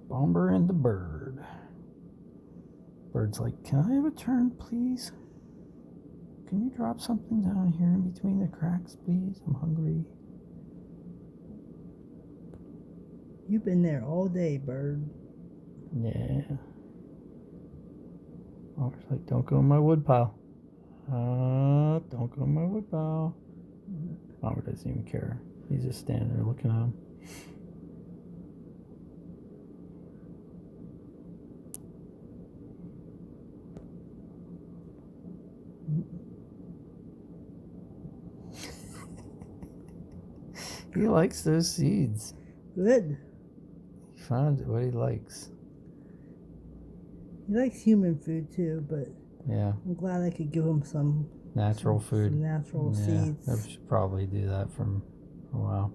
Bomber and the bird. Bird's like, can I have a turn, please? Can you drop something down here in between the cracks, please? I'm hungry. You've been there all day, bird. Yeah. Bomber's like, don't go in my wood pile. Don't go in my wood pile. Bomber doesn't even care. He's just standing there looking at him. He likes those seeds. Good. He found what he likes. He likes human food too, but Yeah. I'm glad I could give him some Natural food. some natural Yeah, seeds. I should probably do that from a while.